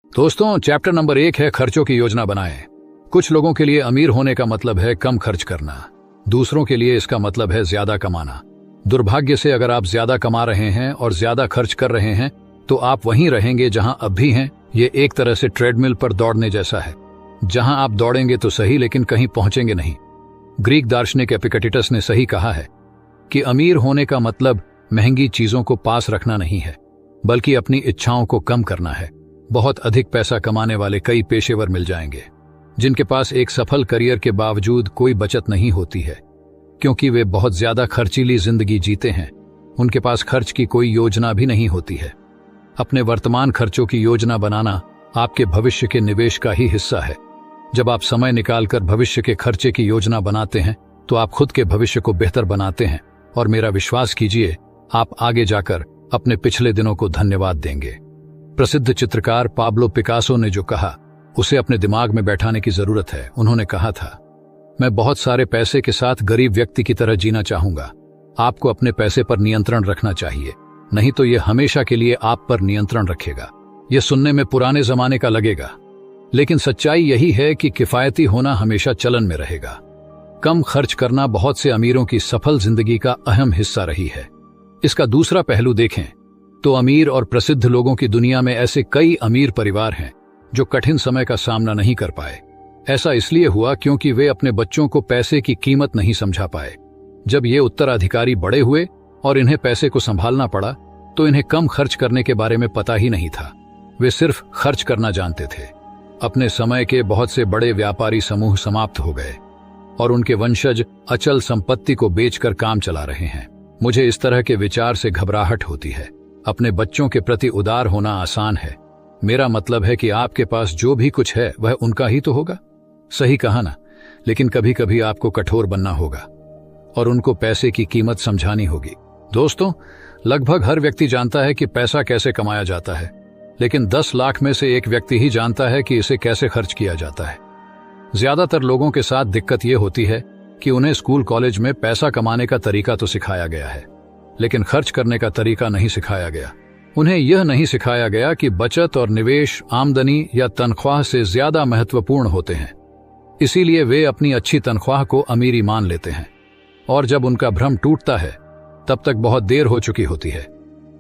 दोस्तों, chapter number 1 है खर्चों की योजना बनाएं। कुछ लोगों के लिए अमीर होने का मतलब है कम खर्च करना, दूसरों के लिए इसका मतलब है ज्यादा कमाना। दुर्भाग्य से अगर आप ज्यादा कमा रहे हैं और ज्यादा खर्च कर रहे हैं तो आप वहीं रहेंगे जहां अब भी हैं। ये एक तरह से ट्रेडमिल पर दौड़ने जैसा है, जहां आप दौड़ेंगे तो सही लेकिन कहीं पहुंचेंगे नहीं। ग्रीक दार्शनिक एपिक्टेटस ने सही कहा है कि अमीर होने का मतलब महंगी चीजों को पास रखना नहीं है, बल्कि अपनी इच्छाओं को कम करना है। बहुत अधिक पैसा कमाने वाले कई पेशेवर मिल जाएंगे जिनके पास एक सफल करियर के बावजूद कोई बचत नहीं होती है, क्योंकि वे बहुत ज्यादा खर्चीली जिंदगी जीते हैं। उनके पास खर्च की कोई योजना भी नहीं होती है। अपने वर्तमान खर्चों की योजना बनाना आपके भविष्य के निवेश का ही हिस्सा है। जब आप समय निकालकर भविष्य के खर्चे की योजना बनाते हैं तो आप खुद के भविष्य को बेहतर बनाते हैं, और मेरा विश्वास कीजिए, आप आगे जाकर अपने पिछले दिनों को धन्यवाद देंगे। प्रसिद्ध चित्रकार पाब्लो पिकासो ने जो कहा उसे अपने दिमाग में बैठाने की जरूरत है। उन्होंने कहा था, मैं बहुत सारे पैसे के साथ गरीब व्यक्ति की तरह जीना चाहूंगा। आपको अपने पैसे पर नियंत्रण रखना चाहिए, नहीं तो यह हमेशा के लिए आप पर नियंत्रण रखेगा। यह सुनने में पुराने जमाने का लगेगा, लेकिन सच्चाई यही है कि किफायती होना हमेशा चलन में रहेगा। कम खर्च करना बहुत से अमीरों की सफल जिंदगी का अहम हिस्सा रही है। इसका दूसरा पहलू देखें तो अमीर और प्रसिद्ध लोगों की दुनिया में ऐसे कई अमीर परिवार हैं जो कठिन समय का सामना नहीं कर पाए। ऐसा इसलिए हुआ क्योंकि वे अपने बच्चों को पैसे की कीमत नहीं समझा पाए। जब ये उत्तराधिकारी बड़े हुए और इन्हें पैसे को संभालना पड़ा तो इन्हें कम खर्च करने के बारे में पता ही नहीं था। वे सिर्फ खर्च करना जानते थे। अपने समय के बहुत से बड़े व्यापारी समूह समाप्त हो गए और उनके वंशज अचल संपत्ति को बेचकर काम चला रहे हैं। मुझे इस तरह के विचार से घबराहट होती है। अपने बच्चों के प्रति उदार होना आसान है। मेरा मतलब है कि आपके पास जो भी कुछ है वह उनका ही तो होगा। सही कहा ना? लेकिन कभी कभी आपको कठोर बनना होगा और उनको पैसे की कीमत समझानी होगी। दोस्तों, लगभग हर व्यक्ति जानता है कि पैसा कैसे कमाया जाता है, लेकिन 10 लाख में से एक व्यक्ति ही जानता है कि इसे कैसे खर्च किया जाता है। ज्यादातर लोगों के साथ दिक्कत यह होती है कि उन्हें स्कूल कॉलेज में पैसा कमाने का तरीका तो सिखाया गया है, लेकिन खर्च करने का तरीका नहीं सिखाया गया। उन्हें यह नहीं सिखाया गया कि बचत और निवेश आमदनी या तनख्वाह से ज्यादा महत्वपूर्ण होते हैं। इसीलिए वे अपनी अच्छी तनख्वाह को अमीरी मान लेते हैं, और जब उनका भ्रम टूटता है तब तक बहुत देर हो चुकी होती है,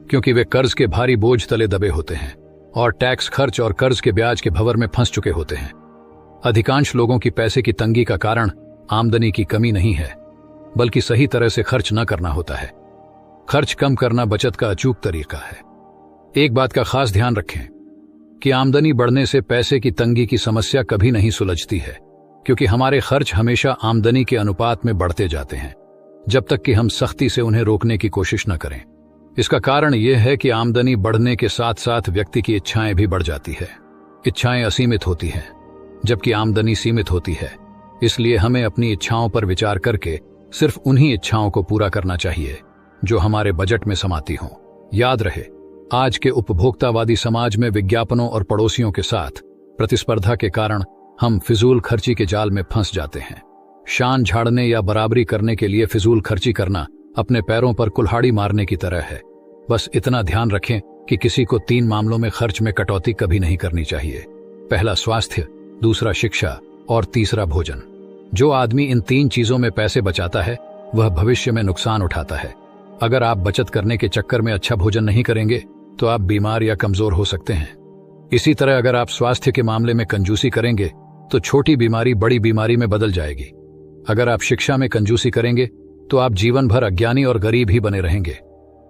क्योंकि वे कर्ज के भारी बोझ तले दबे होते हैं और टैक्स खर्च और कर्ज के ब्याज के भंवर में फंस चुके होते हैं। अधिकांश लोगों की पैसे की तंगी का कारण आमदनी की कमी नहीं है, बल्कि सही तरह से खर्च न करना होता है। खर्च कम करना बचत का अचूक तरीका है। एक बात का खास ध्यान रखें कि आमदनी बढ़ने से पैसे की तंगी की समस्या कभी नहीं सुलझती है, क्योंकि हमारे खर्च हमेशा आमदनी के अनुपात में बढ़ते जाते हैं, जब तक कि हम सख्ती से उन्हें रोकने की कोशिश न करें। इसका कारण यह है कि आमदनी बढ़ने के साथ साथ व्यक्ति की इच्छाएं भी बढ़ जाती है। इच्छाएं असीमित होती हैं, जबकि आमदनी सीमित होती है। इसलिए हमें अपनी इच्छाओं पर विचार करके सिर्फ उन्हीं इच्छाओं को पूरा करना चाहिए जो हमारे बजट में समाती हों। याद रहे, आज के उपभोक्तावादी समाज में विज्ञापनों और पड़ोसियों के साथ प्रतिस्पर्धा के कारण हम फिजूल खर्ची के जाल में फंस जाते हैं। शान झाड़ने या बराबरी करने के लिए फिजूल खर्ची करना अपने पैरों पर कुल्हाड़ी मारने की तरह है। बस इतना ध्यान रखें कि किसी को 3 मामलों में खर्च में कटौती कभी नहीं करनी चाहिए। पहला स्वास्थ्य, दूसरा शिक्षा और तीसरा भोजन। जो आदमी इन 3 चीजों में पैसे बचाता है वह भविष्य में नुकसान उठाता है। अगर आप बचत करने के चक्कर में अच्छा भोजन नहीं करेंगे तो आप बीमार या कमजोर हो सकते हैं। इसी तरह अगर आप स्वास्थ्य के मामले में कंजूसी करेंगे तो छोटी बीमारी बड़ी बीमारी में बदल जाएगी। अगर आप शिक्षा में कंजूसी करेंगे तो आप जीवन भर अज्ञानी और गरीब ही बने रहेंगे,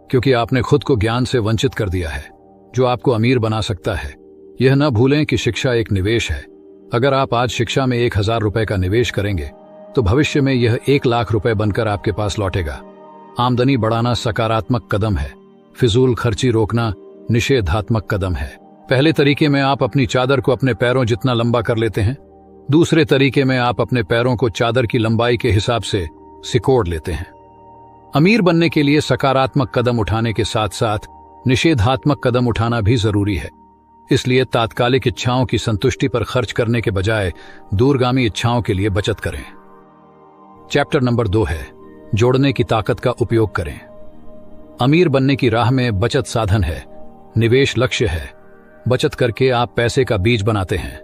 क्योंकि आपने खुद को ज्ञान से वंचित कर दिया है जो आपको अमीर बना सकता है। यह न भूलें कि शिक्षा एक निवेश है। अगर आप आज शिक्षा में 1000 रुपए का निवेश करेंगे तो भविष्य में यह 1 लाख रुपए बनकर आपके पास लौटेगा। आमदनी बढ़ाना सकारात्मक कदम है, फिजूल खर्ची रोकना निषेधात्मक कदम है। पहले तरीके में आप अपनी चादर को अपने पैरों जितना लंबा कर लेते हैं, दूसरे तरीके में आप अपने पैरों को चादर की लंबाई के हिसाब से सिकोड़ लेते हैं। अमीर बनने के लिए सकारात्मक कदम उठाने के साथ साथ निषेधात्मक कदम उठाना भी जरूरी है। इसलिए तात्कालिक इच्छाओं की संतुष्टि पर खर्च करने के बजाय दूरगामी इच्छाओं के लिए बचत करें। चैप्टर नंबर 2 है जोड़ने की ताकत का उपयोग करें। अमीर बनने की राह में बचत साधन है, निवेश लक्ष्य है, बचत करके आप पैसे का बीज बनाते हैं।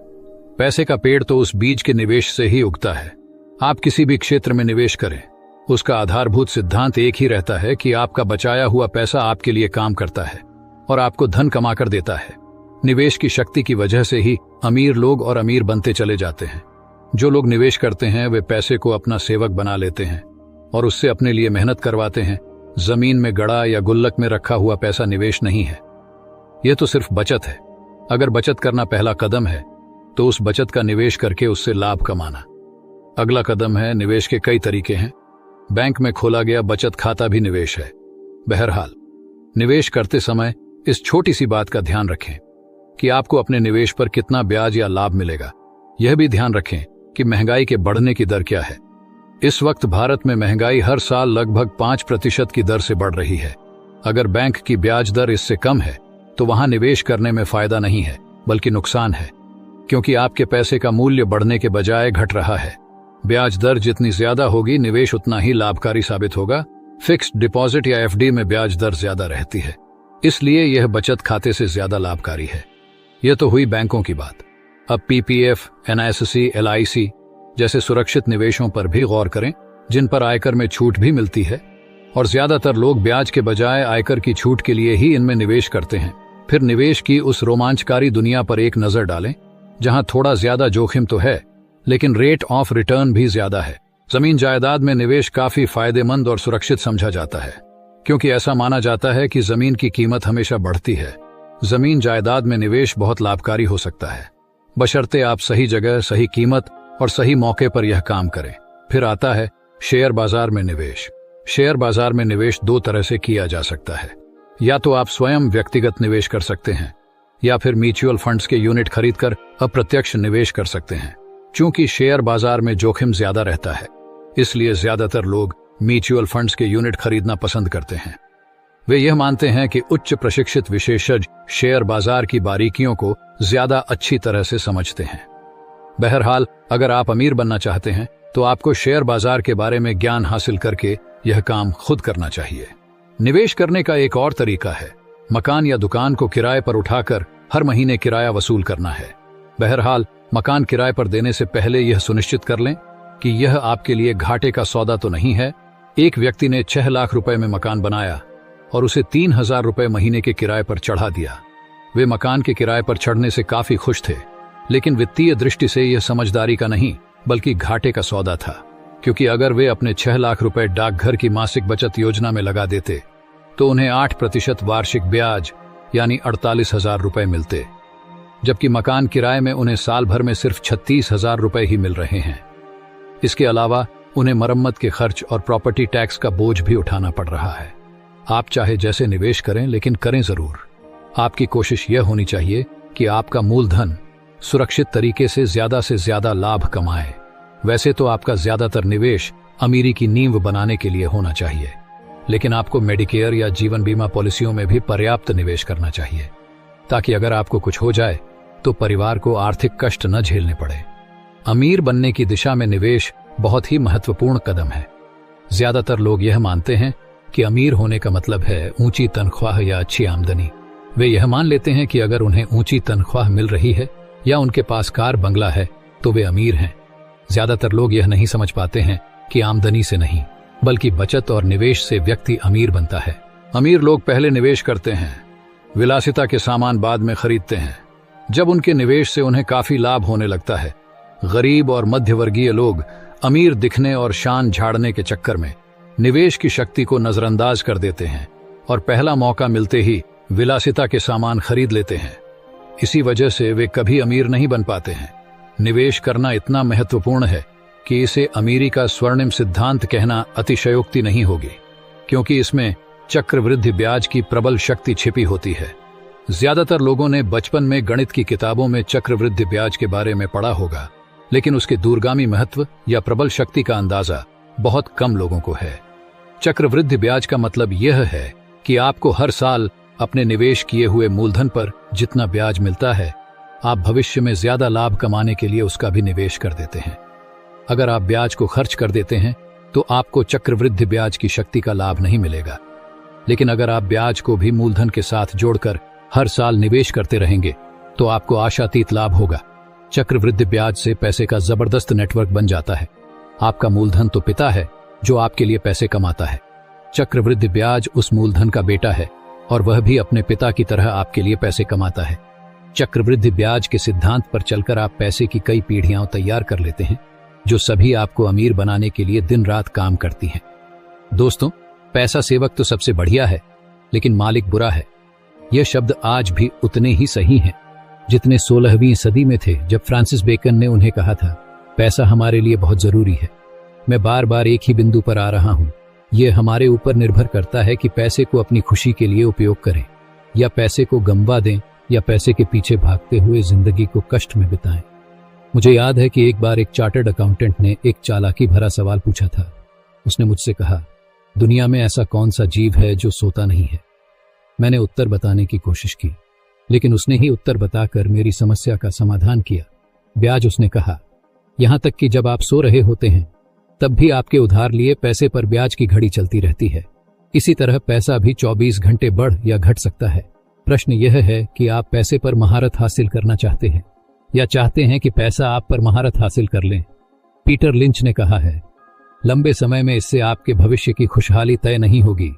पैसे का पेड़ तो उस बीज के निवेश से ही उगता है। आप किसी भी क्षेत्र में निवेश करें, उसका आधारभूत सिद्धांत एक ही रहता है कि आपका बचाया हुआ पैसा आपके लिए काम करता है और आपको धन कमा कर देता है। निवेश की शक्ति की वजह से ही अमीर लोग और अमीर बनते चले जाते हैं। जो लोग निवेश करते हैं वे पैसे को अपना सेवक बना लेते हैं और उससे अपने लिए मेहनत करवाते हैं। जमीन में गड़ा या गुल्लक में रखा हुआ पैसा निवेश नहीं है, यह तो सिर्फ बचत है। अगर बचत करना पहला कदम है तो उस बचत का निवेश करके उससे लाभ कमाना अगला कदम है। निवेश के कई तरीके हैं। बैंक में खोला गया बचत खाता भी निवेश है। बहरहाल, निवेश करते समय इस छोटी सी बात का ध्यान रखें कि आपको अपने निवेश पर कितना ब्याज या लाभ मिलेगा। यह भी ध्यान रखें कि महंगाई के बढ़ने की दर क्या है। इस वक्त भारत में महंगाई हर साल लगभग 5% की दर से बढ़ रही है। अगर बैंक की ब्याज दर इससे कम है तो वहां निवेश करने में फायदा नहीं है बल्कि नुकसान है, क्योंकि आपके पैसे का मूल्य बढ़ने के बजाय घट रहा है। ब्याज दर जितनी ज्यादा होगी निवेश उतना ही लाभकारी साबित होगा। फिक्स्ड डिपॉजिट या एफडी में ब्याज दर ज्यादा रहती है, इसलिए यह बचत खाते से ज्यादा लाभकारी है। यह तो हुई बैंकों की बात। अब पीपीएफ, एनआईएससी, एलआईसी जैसे सुरक्षित निवेशों पर भी गौर करें, जिन पर आयकर में छूट भी मिलती है और ज्यादातर लोग ब्याज के बजाय आयकर की छूट के लिए ही इनमें निवेश करते हैं। फिर निवेश की उस रोमांचकारी दुनिया पर एक नजर डालें जहां थोड़ा ज्यादा जोखिम तो है लेकिन रेट ऑफ रिटर्न भी ज्यादा है। जमीन जायदाद में निवेश काफी फायदेमंद और सुरक्षित समझा जाता है, क्योंकि ऐसा माना जाता है कि जमीन की कीमत हमेशा बढ़ती है। जमीन जायदाद में निवेश बहुत लाभकारी हो सकता है, बशर्ते आप सही जगह, सही कीमत और सही मौके पर यह काम करें। फिर आता है शेयर बाजार में निवेश। शेयर बाजार में निवेश दो तरह से किया जा सकता है। या तो आप स्वयं व्यक्तिगत निवेश कर सकते हैं या फिर म्यूचुअल फंड्स के यूनिट खरीदकर अप्रत्यक्ष निवेश कर सकते हैं। चूंकि शेयर बाजार में जोखिम ज्यादा रहता है, इसलिए ज्यादातर लोग म्यूचुअल फंड्स के यूनिट खरीदना पसंद करते हैं। वे यह मानते हैं कि उच्च प्रशिक्षित विशेषज्ञ शेयर बाजार की बारीकियों को ज्यादा अच्छी तरह से समझते हैं। बहरहाल, अगर आप अमीर बनना चाहते हैं तो आपको शेयर बाजार के बारे में ज्ञान हासिल करके यह काम खुद करना चाहिए। निवेश करने का एक और तरीका है मकान या दुकान को किराए पर उठाकर हर महीने किराया वसूल करना है। बहरहाल, मकान किराए पर देने से पहले यह सुनिश्चित कर लें कि यह आपके लिए घाटे का सौदा तो नहीं है। एक व्यक्ति ने 6 लाख रुपए में मकान बनाया और उसे 3,000 रुपए महीने के किराए पर चढ़ा दिया। वे मकान के किराए पर चढ़ने से काफी खुश थे, लेकिन वित्तीय दृष्टि से यह समझदारी का नहीं बल्कि घाटे का सौदा था, क्योंकि अगर वे अपने 6 लाख रुपए डाकघर की मासिक बचत योजना में लगा देते तो उन्हें 8% वार्षिक ब्याज यानी 48,000 रुपए मिलते, जबकि मकान किराए में उन्हें साल भर में सिर्फ 36,000 रुपए ही मिल रहे हैं। इसके अलावा उन्हें मरम्मत के खर्च और प्रॉपर्टी टैक्स का बोझ भी उठाना पड़ रहा है। आप चाहे जैसे निवेश करें, लेकिन करें जरूर। आपकी कोशिश यह होनी चाहिए कि आपका मूलधन सुरक्षित तरीके से ज्यादा लाभ कमाए। वैसे तो आपका ज्यादातर निवेश अमीरी की नींव बनाने के लिए होना चाहिए, लेकिन आपको मेडिकेयर या जीवन बीमा पॉलिसियों में भी पर्याप्त निवेश करना चाहिए, ताकि अगर आपको कुछ हो जाए तो परिवार को आर्थिक कष्ट न झेलने पड़े। अमीर बनने की दिशा में निवेश बहुत ही महत्वपूर्ण कदम है। ज्यादातर लोग यह मानते हैं कि अमीर होने का मतलब है ऊंची तनख्वाह या अच्छी आमदनी। वे यह मान लेते हैं कि अगर उन्हें ऊंची तनख्वाह मिल रही है या उनके पास कार बंगला है तो वे अमीर हैं। ज्यादातर लोग यह नहीं समझ पाते हैं कि आमदनी से नहीं बल्कि बचत और निवेश से व्यक्ति अमीर बनता है। अमीर लोग पहले निवेश करते हैं, विलासिता के सामान बाद में खरीदते हैं। जब उनके निवेश से उन्हें काफी लाभ होने लगता है, गरीब और मध्यवर्गीय लोग अमीर दिखने और शान झाड़ने के चक्कर में निवेश की शक्ति को नजरअंदाज कर देते हैं और पहला मौका मिलते ही विलासिता के सामान खरीद लेते हैं। इसी वजह से वे कभी अमीर नहीं बन पाते हैं। निवेश करना इतना महत्वपूर्ण है कि इसे अमीरी का स्वर्णिम सिद्धांत कहना अतिशयोक्ति नहीं होगी, क्योंकि इसमें चक्रवृद्धि ब्याज की प्रबल शक्ति छिपी होती है। ज्यादातर लोगों ने बचपन में गणित की किताबों में चक्रवृद्धि ब्याज के बारे में पढ़ा होगा, लेकिन उसके दूरगामी महत्व या प्रबल शक्ति का अंदाजा बहुत कम लोगों को है। चक्रवृद्धि ब्याज का मतलब यह है कि आपको हर साल अपने निवेश किए हुए मूलधन पर जितना ब्याज मिलता है, आप भविष्य में ज्यादा लाभ कमाने के लिए उसका भी निवेश कर देते हैं। अगर आप ब्याज को खर्च कर देते हैं तो आपको चक्रवृद्धि ब्याज की शक्ति का लाभ नहीं मिलेगा, लेकिन अगर आप ब्याज को भी मूलधन के साथ जोड़कर हर साल निवेश करते रहेंगे तो आपको आशातीत लाभ होगा। चक्रवृद्धि ब्याज से पैसे का जबरदस्त नेटवर्क बन जाता है। आपका मूलधन तो पिता है जो आपके लिए पैसे कमाता है। चक्रवृद्धि ब्याज उस मूलधन का बेटा है और वह भी अपने पिता की तरह आपके लिए पैसे कमाता है। चक्रवृद्धि ब्याज के सिद्धांत पर चलकर आप पैसे की कई पीढ़ियां तैयार कर लेते हैं जो सभी आपको अमीर बनाने के लिए दिन रात काम करती हैं। दोस्तों, पैसा सेवक तो सबसे बढ़िया है, लेकिन मालिक बुरा है। यह शब्द आज भी उतने ही सही हैं जितने 16वीं सदी में थे जब फ्रांसिस बेकन ने उन्हें कहा था, पैसा हमारे लिए बहुत जरूरी है। मैं बार बार एक ही बिंदु पर आ रहा हूं, यह हमारे ऊपर निर्भर करता है कि पैसे को अपनी खुशी के लिए उपयोग करें या पैसे को गंवा दें या पैसे के पीछे भागते हुए जिंदगी को कष्ट में बिताएं। मुझे याद है कि एक बार एक चार्टर्ड अकाउंटेंट ने एक चालाकी भरा सवाल पूछा था। उसने मुझसे कहा, दुनिया में ऐसा कौन सा जीव है जो सोता नहीं है? मैंने उत्तर बताने की कोशिश की, लेकिन उसने ही उत्तर बताकर मेरी समस्या का समाधान किया। ब्याज, उसने कहा, यहां तक कि जब आप सो रहे होते हैं तब भी आपके उधार लिए पैसे पर ब्याज की घड़ी चलती रहती है। इसी तरह पैसा भी 24 घंटे बढ़ या घट सकता है। प्रश्न यह है कि आप पैसे पर महारत हासिल करना चाहते हैं या चाहते हैं कि पैसा आप पर महारत हासिल कर लें। पीटर लिंच ने कहा है, लंबे समय में इससे आपके भविष्य की खुशहाली तय नहीं होगी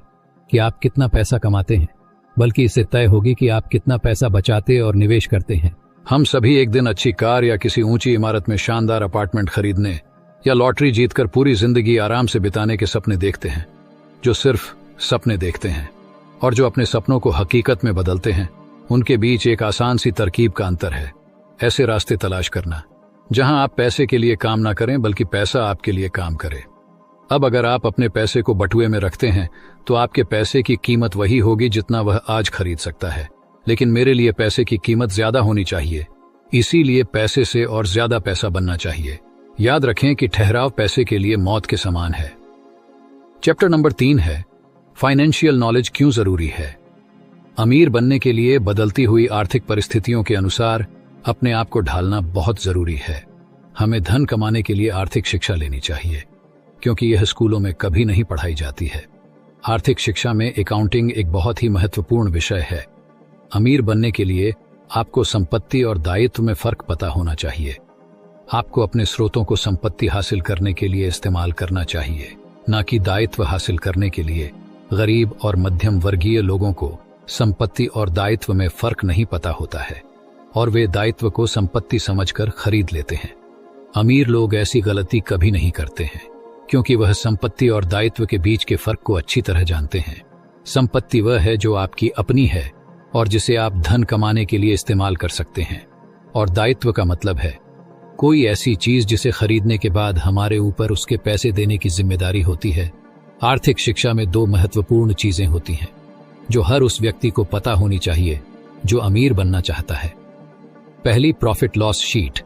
कि आप कितना पैसा कमाते हैं, बल्कि इससे तय होगी कि आप कितना पैसा बचाते और निवेश करते हैं। हम सभी एक दिन अच्छी कार या किसी ऊंची इमारत में शानदार अपार्टमेंट खरीदने या लॉटरी जीतकर पूरी जिंदगी आराम से बिताने के सपने देखते हैं। जो सिर्फ सपने देखते हैं और जो अपने सपनों को हकीकत में बदलते हैं, उनके बीच एक आसान सी तरकीब का अंतर है। ऐसे रास्ते तलाश करना जहां आप पैसे के लिए काम ना करें बल्कि पैसा आपके लिए काम करे। अब अगर आप अपने पैसे को बटुए में रखते हैं तो आपके पैसे की कीमत वही होगी जितना वह आज खरीद सकता है, लेकिन मेरे लिए पैसे की कीमत ज्यादा होनी चाहिए। इसीलिए पैसे से और ज्यादा पैसा बनना चाहिए। याद रखें कि ठहराव पैसे के लिए मौत के समान है। चैप्टर नंबर 3 है, फाइनेंशियल नॉलेज क्यों जरूरी है। अमीर बनने के लिए बदलती हुई आर्थिक परिस्थितियों के अनुसार अपने आप को ढालना बहुत जरूरी है। हमें धन कमाने के लिए आर्थिक शिक्षा लेनी चाहिए, क्योंकि यह स्कूलों में कभी नहीं पढ़ाई जाती है। आर्थिक शिक्षा में अकाउंटिंग एक बहुत ही महत्वपूर्ण विषय है। अमीर बनने के लिए आपको संपत्ति और दायित्व में फर्क पता होना चाहिए। आपको अपने स्रोतों को संपत्ति हासिल करने के लिए इस्तेमाल करना चाहिए, न कि दायित्व हासिल करने के लिए। गरीब और मध्यम वर्गीय लोगों को संपत्ति और दायित्व में फर्क नहीं पता होता है और वे दायित्व को संपत्ति समझकर खरीद लेते हैं। अमीर लोग ऐसी गलती कभी नहीं करते हैं, क्योंकि वह संपत्ति और दायित्व के बीच के फर्क को अच्छी तरह जानते हैं। संपत्ति वह है जो आपकी अपनी है और जिसे आप धन कमाने के लिए इस्तेमाल कर सकते हैं, और दायित्व का मतलब है कोई ऐसी चीज जिसे खरीदने के बाद हमारे ऊपर उसके पैसे देने की जिम्मेदारी होती है। आर्थिक शिक्षा में 2 महत्वपूर्ण चीजें होती हैं जो हर उस व्यक्ति को पता होनी चाहिए जो अमीर बनना चाहता है। पहली, प्रॉफिट लॉस शीट।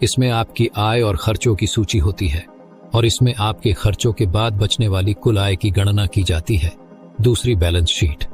इसमें आपकी आय और खर्चों की सूची होती है और इसमें आपके खर्चों के बाद बचने वाली कुल आय की गणना की जाती है। दूसरी, बैलेंस शीट।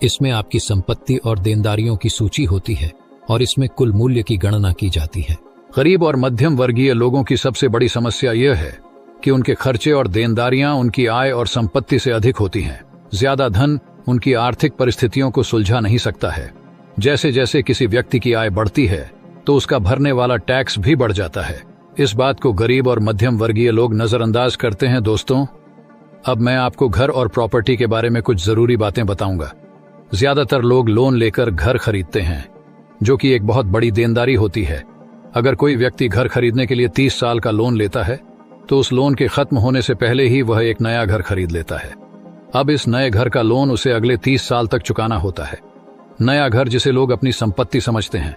इसमें आपकी संपत्ति और देनदारियों की सूची होती है और इसमें कुल मूल्य की गणना की जाती है। गरीब और मध्यम वर्गीय लोगों की सबसे बड़ी समस्या यह है कि उनके खर्चे और देनदारियां उनकी आय और संपत्ति से अधिक होती हैं। ज्यादा धन उनकी आर्थिक परिस्थितियों को सुलझा नहीं सकता है। जैसे जैसे किसी व्यक्ति की आय बढ़ती है तो उसका भरने वाला टैक्स भी बढ़ जाता है। इस बात को गरीब और मध्यम वर्गीय लोग नजरअंदाज करते हैं। दोस्तों, अब मैं आपको घर और प्रॉपर्टी के बारे में कुछ जरूरी बातें बताऊंगा। ज्यादातर लोग लोन लेकर घर खरीदते हैं, जो कि एक बहुत बड़ी देनदारी होती है। अगर कोई व्यक्ति घर खरीदने के लिए 30 साल का लोन लेता है तो उस लोन के खत्म होने से पहले ही वह एक नया घर खरीद लेता है। अब इस नए घर का लोन उसे अगले 30 साल तक चुकाना होता है। नया घर, जिसे लोग अपनी संपत्ति समझते हैं,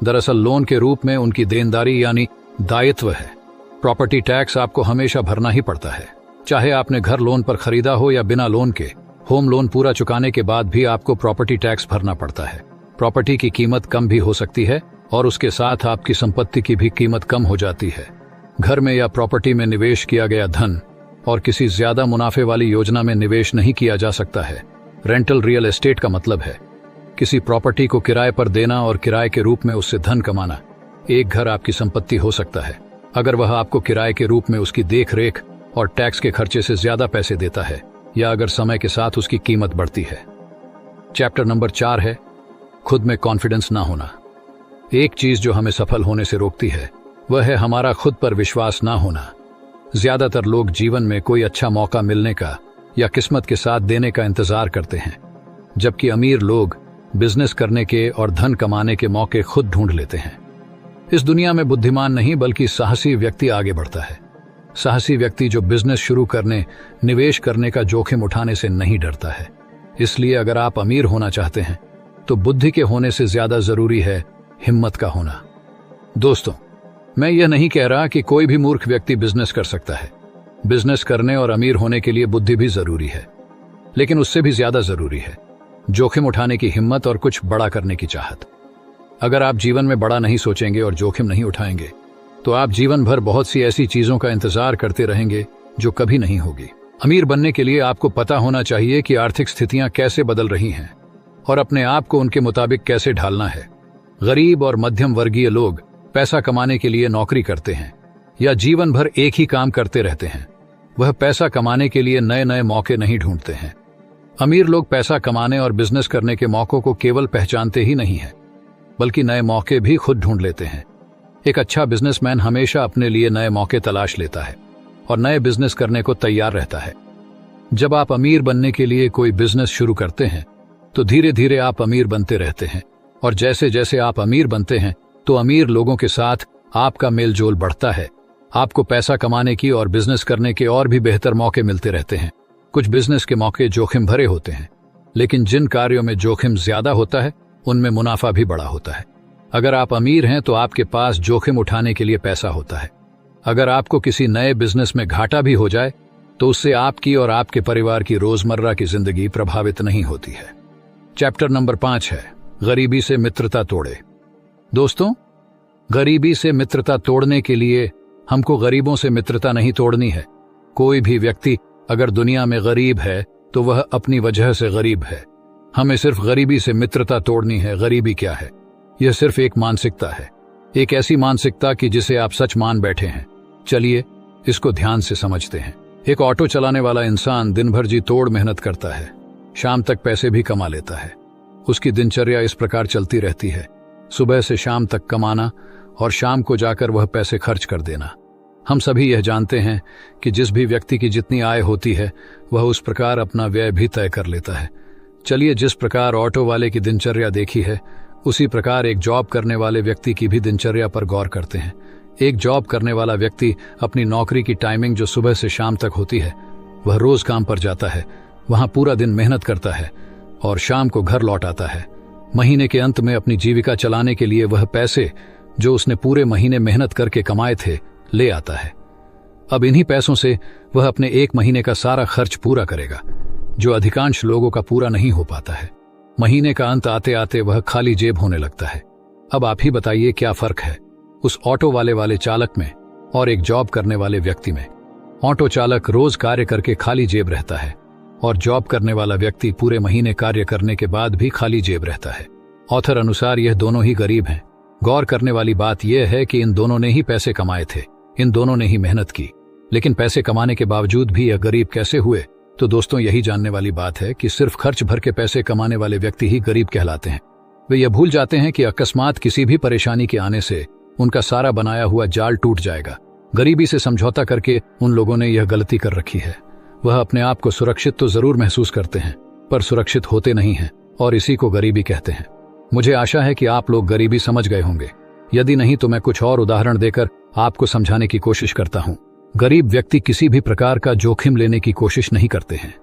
दरअसल लोन के रूप में उनकी देनदारी यानी दायित्व है। प्रॉपर्टी टैक्स आपको हमेशा भरना ही पड़ता है, चाहे आपने घर लोन पर खरीदा हो या बिना लोन के। होम लोन पूरा चुकाने के बाद भी आपको प्रॉपर्टी टैक्स भरना पड़ता है। प्रॉपर्टी की कीमत कम भी हो सकती है और उसके साथ आपकी संपत्ति की भी कीमत कम हो जाती है। घर में या प्रॉपर्टी में निवेश किया गया धन और किसी ज्यादा मुनाफे वाली योजना में निवेश नहीं किया जा सकता है। रेंटल रियल एस्टेट का मतलब है किसी प्रॉपर्टी को किराए पर देना और किराए के रूप में उससे धन कमाना। एक घर आपकी संपत्ति हो सकता है अगर वह आपको किराए के रूप में उसकी देख रेख और टैक्स के खर्चे से ज्यादा पैसे देता है, या अगर समय के साथ उसकी कीमत बढ़ती है। चैप्टर नंबर 4 है, खुद में कॉन्फिडेंस ना होना। एक चीज जो हमें सफल होने से रोकती है वह है हमारा खुद पर विश्वास ना होना। ज्यादातर लोग जीवन में कोई अच्छा मौका मिलने का या किस्मत के साथ देने का इंतजार करते हैं, जबकि अमीर लोग बिजनेस करने के और धन कमाने के मौके खुद ढूंढ लेते हैं। इस दुनिया में बुद्धिमान नहीं बल्कि साहसी व्यक्ति आगे बढ़ता है। साहसी व्यक्ति जो बिजनेस शुरू करने, निवेश करने का जोखिम उठाने से नहीं डरता है। इसलिए अगर आप अमीर होना चाहते हैं तो बुद्धि के होने से ज्यादा जरूरी है हिम्मत का होना। दोस्तों, मैं यह नहीं कह रहा कि कोई भी मूर्ख व्यक्ति बिजनेस कर सकता है। बिजनेस करने और अमीर होने के लिए बुद्धि भी जरूरी है, लेकिन उससे भी ज्यादा जरूरी है जोखिम उठाने की हिम्मत और कुछ बड़ा करने की चाहत। अगर आप जीवन में बड़ा नहीं सोचेंगे और जोखिम नहीं उठाएंगे तो आप जीवन भर बहुत सी ऐसी चीजों का इंतजार करते रहेंगे जो कभी नहीं होगी। अमीर बनने के लिए आपको पता होना चाहिए कि आर्थिक स्थितियां कैसे बदल रही हैं और अपने आप को उनके मुताबिक कैसे ढालना है। गरीब और मध्यम वर्गीय लोग पैसा कमाने के लिए नौकरी करते हैं या जीवन भर एक ही काम करते रहते हैं। वह पैसा कमाने के लिए नए नए मौके नहीं ढूंढते हैं। अमीर लोग पैसा कमाने और बिजनेस करने के मौकों को केवल पहचानते ही नहीं हैं, बल्कि नए मौके भी खुद ढूंढ लेते हैं। एक अच्छा बिजनेसमैन हमेशा अपने लिए नए मौके तलाश लेता है और नए बिजनेस करने को तैयार रहता है। जब आप अमीर बनने के लिए कोई बिजनेस शुरू करते हैं तो धीरे धीरे आप अमीर बनते रहते हैं, और जैसे जैसे आप अमीर बनते हैं तो अमीर लोगों के साथ आपका मेलजोल बढ़ता है। आपको पैसा कमाने की और बिजनेस करने के और भी बेहतर मौके मिलते रहते हैं। कुछ बिजनेस के मौके जोखिम भरे होते हैं, लेकिन जिन कार्यों में जोखिम ज्यादा होता है उनमें मुनाफा भी बड़ा होता है। अगर आप अमीर हैं तो आपके पास जोखिम उठाने के लिए पैसा होता है। अगर आपको किसी नए बिजनेस में घाटा भी हो जाए तो उससे आपकी और आपके परिवार की रोजमर्रा की जिंदगी प्रभावित नहीं होती है। चैप्टर नंबर 5 है गरीबी से मित्रता तोड़े। दोस्तों, गरीबी से मित्रता तोड़ने के लिए हमको गरीबों से मित्रता नहीं तोड़नी है। कोई भी व्यक्ति अगर दुनिया में गरीब है तो वह अपनी वजह से गरीब है। हमें सिर्फ गरीबी से मित्रता तोड़नी है। गरीबी क्या है? यह सिर्फ एक मानसिकता है, एक ऐसी मानसिकता कि जिसे आप सच मान बैठे हैं। चलिए इसको ध्यान से समझते हैं। एक ऑटो चलाने वाला इंसान दिन भर जी तोड़ मेहनत करता है, शाम तक पैसे भी कमा लेता है। उसकी दिनचर्या इस प्रकार चलती रहती है, सुबह से शाम तक कमाना और शाम को जाकर वह पैसे खर्च कर देना। हम सभी यह जानते हैं कि जिस भी व्यक्ति की जितनी आय होती है वह उस प्रकार अपना व्यय भी तय कर लेता है। चलिए जिस प्रकार ऑटो वाले की दिनचर्या देखी है उसी प्रकार एक जॉब करने वाले व्यक्ति की भी दिनचर्या पर गौर करते हैं। एक जॉब करने वाला व्यक्ति अपनी नौकरी की टाइमिंग जो सुबह से शाम तक होती है, वह रोज काम पर जाता है, वहां पूरा दिन मेहनत करता है और शाम को घर लौट आता है। महीने के अंत में अपनी जीविका चलाने के लिए वह पैसे जो उसने पूरे महीने मेहनत करके कमाए थे ले आता है। अब इन्हीं पैसों से वह अपने एक महीने का सारा खर्च पूरा करेगा, जो अधिकांश लोगों का पूरा नहीं हो पाता है। महीने का अंत आते आते वह खाली जेब होने लगता है। अब आप ही बताइए क्या फर्क है उस ऑटो वाले चालक में और एक जॉब करने वाले व्यक्ति में? ऑटो चालक रोज कार्य करके खाली जेब रहता है और जॉब करने वाला व्यक्ति पूरे महीने कार्य करने के बाद भी खाली जेब रहता है। ऑथर अनुसार यह दोनों ही गरीब हैं। गौर करने वाली बात यह है कि इन दोनों ने ही पैसे कमाए थे, इन दोनों ने ही मेहनत की, लेकिन पैसे कमाने के बावजूद भी यह गरीब कैसे हुए? तो दोस्तों, यही जानने वाली बात है कि सिर्फ खर्च भर के पैसे कमाने वाले व्यक्ति ही गरीब कहलाते हैं। वे यह भूल जाते हैं कि अकस्मात किसी भी परेशानी के आने से उनका सारा बनाया हुआ जाल टूट जाएगा। गरीबी से समझौता करके उन लोगों ने यह गलती कर रखी है। वह अपने आप को सुरक्षित तो जरूर महसूस करते हैं, पर सुरक्षित होते नहीं हैं और इसी को गरीबी कहते हैं। मुझे आशा है कि आप लोग गरीबी समझ गए होंगे। यदि नहीं तो मैं कुछ और उदाहरण देकर आपको समझाने की कोशिश करता हूं। गरीब व्यक्ति किसी भी प्रकार का जोखिम लेने की कोशिश नहीं करते हैं।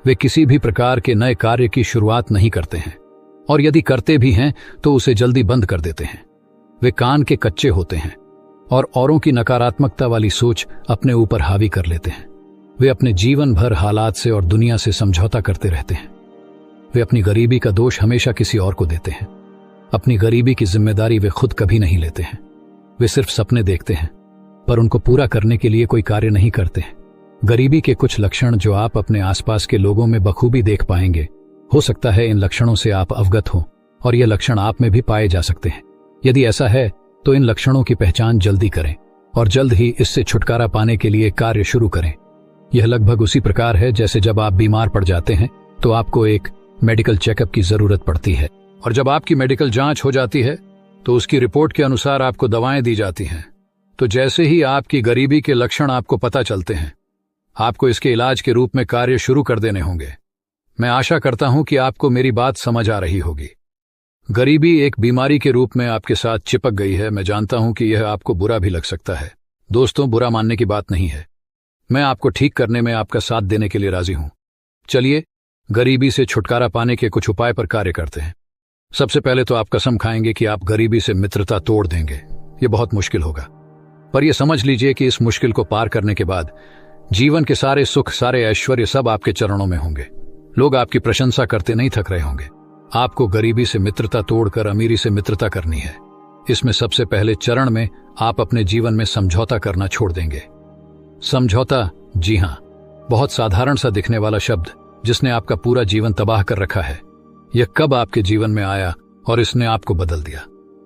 वे किसी भी प्रकार के नए कार्य की शुरुआत नहीं करते हैं, और यदि करते भी हैं तो उसे जल्दी बंद कर देते हैं। वे कान के कच्चे होते हैं और औरों की नकारात्मकता वाली सोच अपने ऊपर हावी कर लेते हैं। वे अपने जीवन भर हालात से और दुनिया से समझौता करते रहते हैं। वे अपनी गरीबी का दोष हमेशा किसी और को देते हैं। अपनी गरीबी की जिम्मेदारी वे खुद कभी नहीं लेते हैं। वे सिर्फ सपने देखते हैं, पर उनको पूरा करने के लिए कोई कार्य नहीं करते हैं। गरीबी के कुछ लक्षण जो आप अपने आसपास के लोगों में बखूबी देख पाएंगे। हो सकता है इन लक्षणों से आप अवगत हो और ये लक्षण आप में भी पाए जा सकते हैं। यदि ऐसा है तो इन लक्षणों की पहचान जल्दी करें और जल्द ही इससे छुटकारा पाने के लिए कार्य शुरू करें। यह लगभग उसी प्रकार है जैसे जब आप बीमार पड़ जाते हैं तो आपको एक मेडिकल चेकअप की जरूरत पड़ती है, और जब आपकी मेडिकल जांच हो जाती है तो उसकी रिपोर्ट के अनुसार आपको दवाएं दी जाती हैं। तो जैसे ही आपकी गरीबी के लक्षण आपको पता चलते हैं, आपको इसके इलाज के रूप में कार्य शुरू कर देने होंगे। मैं आशा करता हूं कि आपको मेरी बात समझ आ रही होगी। गरीबी एक बीमारी के रूप में आपके साथ चिपक गई है। मैं जानता हूं कि यह आपको बुरा भी लग सकता है। दोस्तों, बुरा मानने की बात नहीं है। मैं आपको ठीक करने में आपका साथ देने के लिए राजी हूं। चलिए गरीबी से छुटकारा पाने के कुछ उपाय पर कार्य करते हैं। सबसे पहले तो आप कसम खाएंगे कि आप गरीबी से मित्रता तोड़ देंगे। यह बहुत मुश्किल होगा, पर यह समझ लीजिए कि इस मुश्किल को पार करने के बाद जीवन के सारे सुख, सारे ऐश्वर्य सब आपके चरणों में होंगे। लोग आपकी प्रशंसा करते नहीं थक रहे होंगे। आपको गरीबी से मित्रता तोड़कर अमीरी से मित्रता करनी है। इसमें सबसे पहले चरण में आप अपने जीवन में समझौता करना छोड़ देंगे। समझौता, जी हां, बहुत साधारण सा दिखने वाला शब्द जिसने आपका पूरा जीवन तबाह कर रखा है। यह कब आपके जीवन में आया और इसने आपको बदल दिया,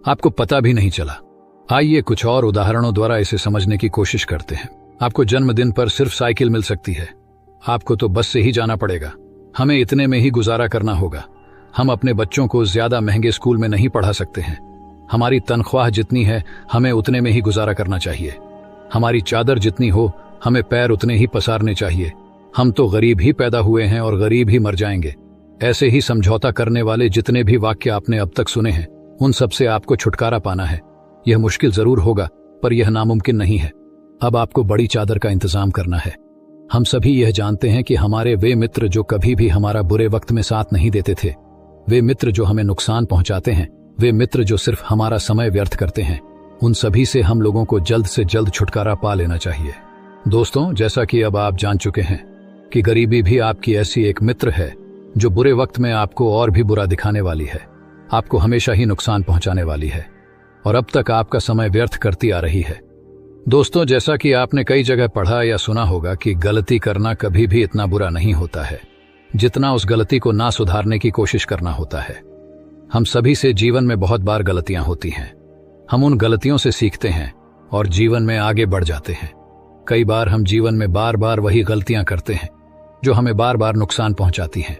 आपको पता भी नहीं चला। आइए कुछ और उदाहरणों द्वारा इसे समझने की कोशिश करते हैं। आपको जन्मदिन पर सिर्फ साइकिल मिल सकती है। आपको तो बस से ही जाना पड़ेगा। हमें इतने में ही गुजारा करना होगा। हम अपने बच्चों को ज्यादा महंगे स्कूल में नहीं पढ़ा सकते हैं। हमारी तनख्वाह जितनी है हमें उतने में ही गुजारा करना चाहिए। हमारी चादर जितनी हो हमें पैर उतने ही पसारने चाहिए। हम तो गरीब ही पैदा हुए हैं और गरीब ही मर जाएंगे। ऐसे ही समझौता करने वाले जितने भी वाक्य आपने अब तक सुने हैं, उन सब से आपको छुटकारा पाना है। यह मुश्किल जरूर होगा, पर यह नामुमकिन नहीं है। अब आपको बड़ी चादर का इंतजाम करना है। हम सभी यह जानते हैं कि हमारे वे मित्र जो कभी भी हमारा बुरे वक्त में साथ नहीं देते थे, वे मित्र जो हमें नुकसान पहुंचाते हैं, वे मित्र जो सिर्फ हमारा समय व्यर्थ करते हैं, उन सभी से हम लोगों को जल्द से जल्द छुटकारा पा लेना चाहिए। दोस्तों, जैसा कि अब आप जान चुके हैं कि गरीबी भी आपकी ऐसी एक मित्र है जो बुरे वक्त में आपको और भी बुरा दिखाने वाली है, आपको हमेशा ही नुकसान पहुंचाने वाली है और अब तक आपका समय व्यर्थ करती आ रही है। दोस्तों, जैसा कि आपने कई जगह पढ़ा या सुना होगा कि गलती करना कभी भी इतना बुरा नहीं होता है जितना उस गलती को ना सुधारने की कोशिश करना होता है। हम सभी से जीवन में बहुत बार गलतियां होती हैं। हम उन गलतियों से सीखते हैं और जीवन में आगे बढ़ जाते हैं। कई बार हम जीवन में बार बार वही गलतियां करते हैं जो हमें बार बार नुकसान पहुंचाती हैं।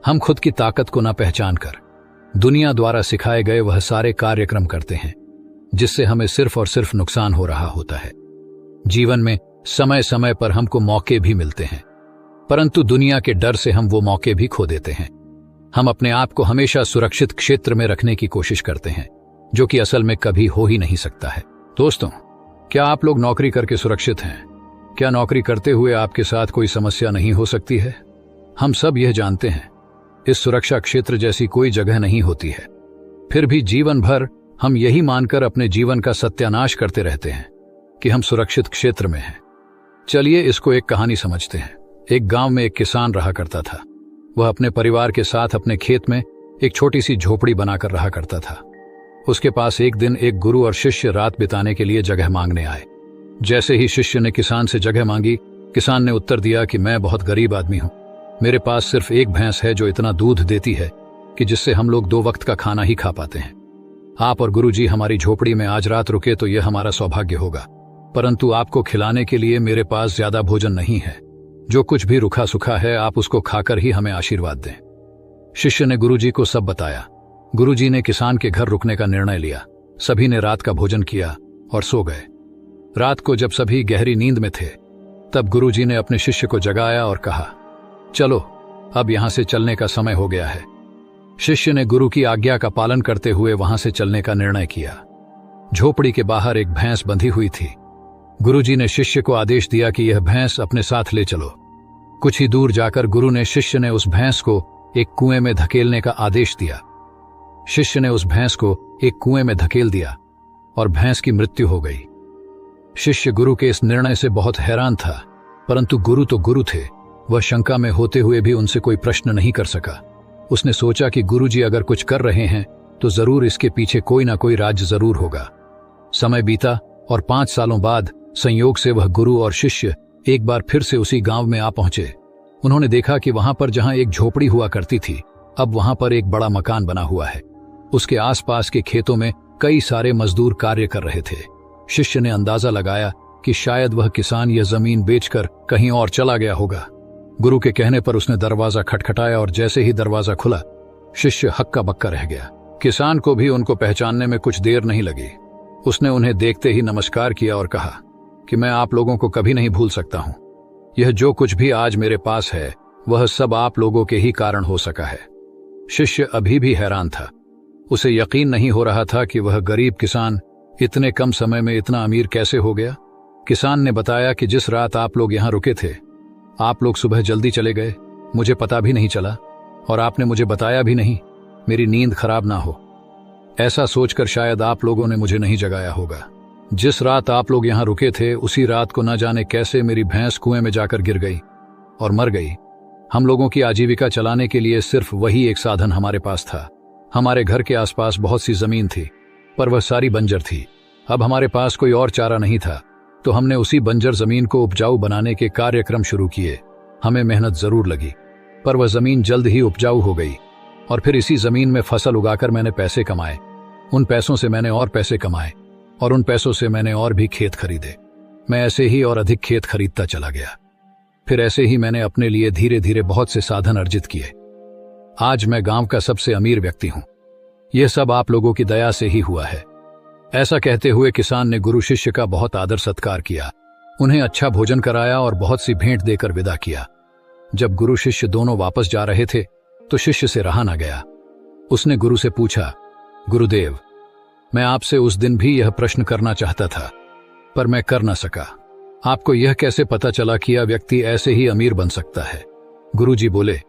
हम खुद की ताकत को न पहचान कर दुनिया द्वारा सिखाए गए वह सारे कार्यक्रम करते हैं जिससे हमें सिर्फ और सिर्फ नुकसान हो रहा होता है। जीवन में समय समय पर हमको मौके भी मिलते हैं, परंतु दुनिया के डर से हम वो मौके भी खो देते हैं। हम अपने आप को हमेशा सुरक्षित क्षेत्र में रखने की कोशिश करते हैं, जो कि असल में कभी हो ही नहीं सकता है। दोस्तों, क्या आप लोग नौकरी करके सुरक्षित हैं? क्या नौकरी करते हुए आपके साथ कोई समस्या नहीं हो सकती है? हम सब यह जानते हैं, इस सुरक्षा क्षेत्र जैसी कोई जगह नहीं होती है। फिर भी जीवन भर हम यही मानकर अपने जीवन का सत्यानाश करते रहते हैं कि हम सुरक्षित क्षेत्र में हैं। चलिए इसको एक कहानी समझते हैं। एक गांव में एक किसान रहा करता था। वह अपने परिवार के साथ अपने खेत में एक छोटी सी झोपड़ी बनाकर रहा करता था। उसके पास एक दिन एक गुरु और शिष्य रात बिताने के लिए जगह मांगने आए। जैसे ही शिष्य ने किसान से जगह मांगी, किसान ने उत्तर दिया कि मैं बहुत गरीब आदमी हूं। मेरे पास सिर्फ एक भैंस है जो इतना दूध देती है कि जिससे हम लोग 2 वक्त का खाना ही खा पाते हैं। आप और गुरुजी हमारी झोपड़ी में आज रात रुके तो यह हमारा सौभाग्य होगा, परंतु आपको खिलाने के लिए मेरे पास ज्यादा भोजन नहीं है। जो कुछ भी रूखा सूखा है आप उसको खाकर ही हमें आशीर्वाद दें। शिष्य ने गुरुजी को सब बताया। गुरुजी ने किसान के घर रुकने का निर्णय लिया। सभी ने रात का भोजन किया और सो गए। रात को जब सभी गहरी नींद में थे, तब गुरुजी ने अपने शिष्य को जगाया और कहा, चलो अब यहां से चलने का समय हो गया है। शिष्य ने गुरु की आज्ञा का पालन करते हुए वहां से चलने का निर्णय किया। झोपड़ी के बाहर एक भैंस बंधी हुई थी। गुरुजी ने शिष्य को आदेश दिया कि यह भैंस अपने साथ ले चलो। कुछ ही दूर जाकर गुरु ने शिष्य ने उस भैंस को एक कुएं में धकेलने का आदेश दिया। शिष्य ने उस भैंस को एक कुएं में धकेल दिया और भैंस की मृत्यु हो गई। शिष्य गुरु के इस निर्णय से बहुत हैरान था, परंतु गुरु तो गुरु थे। वह शंका में होते हुए भी उनसे कोई प्रश्न नहीं कर सका। उसने सोचा कि गुरुजी अगर कुछ कर रहे हैं तो जरूर इसके पीछे कोई ना कोई राज जरूर होगा। समय बीता और 5 सालों बाद संयोग से वह गुरु और शिष्य एक बार फिर से उसी गांव में आ पहुंचे। उन्होंने देखा कि वहां पर जहां एक झोपड़ी हुआ करती थी, अब वहां पर एक बड़ा मकान बना हुआ है। उसके आसपास के खेतों में कई सारे मजदूर कार्य कर रहे थे। शिष्य ने अंदाजा लगाया कि शायद वह किसान यह जमीन बेचकर कहीं और चला गया होगा। गुरु के कहने पर उसने दरवाजा खटखटाया और जैसे ही दरवाजा खुला, शिष्य हक्का बक्का रह गया। किसान को भी उनको पहचानने में कुछ देर नहीं लगी। उसने उन्हें देखते ही नमस्कार किया और कहा कि मैं आप लोगों को कभी नहीं भूल सकता हूं। यह जो कुछ भी आज मेरे पास है वह सब आप लोगों के ही कारण हो सका है। शिष्य अभी भी हैरान था। उसे यकीन नहीं हो रहा था कि वह गरीब किसान इतने कम समय में इतना अमीर कैसे हो गया। किसान ने बताया कि जिस रात आप लोग यहां रुके थे, आप लोग सुबह जल्दी चले गए, मुझे पता भी नहीं चला और आपने मुझे बताया भी नहीं, मेरी नींद खराब ना हो ऐसा सोचकर शायद आप लोगों ने मुझे नहीं जगाया होगा। जिस रात आप लोग यहां रुके थे उसी रात को न जाने कैसे मेरी भैंस कुएं में जाकर गिर गई और मर गई। हम लोगों की आजीविका चलाने के लिए सिर्फ वही एक साधन हमारे पास था। हमारे घर के आसपास बहुत सी जमीन थी पर वह सारी बंजर थी। अब हमारे पास कोई और चारा नहीं था तो हमने उसी बंजर जमीन को उपजाऊ बनाने के कार्यक्रम शुरू किए। हमें मेहनत जरूर लगी पर वह जमीन जल्द ही उपजाऊ हो गई और फिर इसी जमीन में फसल उगाकर मैंने पैसे कमाए। उन पैसों से मैंने और पैसे कमाए और उन पैसों से मैंने और भी खेत खरीदे। मैं ऐसे ही और अधिक खेत खरीदता चला गया। फिर ऐसे ही मैंने अपने लिए धीरे धीरे बहुत से साधन अर्जित किए। आज मैं गांव का सबसे अमीर व्यक्ति हूं। यह सब आप लोगों की दया से ही हुआ है। ऐसा कहते हुए किसान ने गुरु शिष्य का बहुत आदर सत्कार किया, उन्हें अच्छा भोजन कराया और बहुत सी भेंट देकर विदा किया। जब गुरु शिष्य दोनों वापस जा रहे थे तो शिष्य से रहा न गया। उसने गुरु से पूछा, गुरुदेव, मैं आपसे उस दिन भी यह प्रश्न करना चाहता था पर मैं कर न सका। आपको यह कैसे पता चला कि यह व्यक्ति ऐसे ही अमीर बन सकता है? गुरुजी बोले,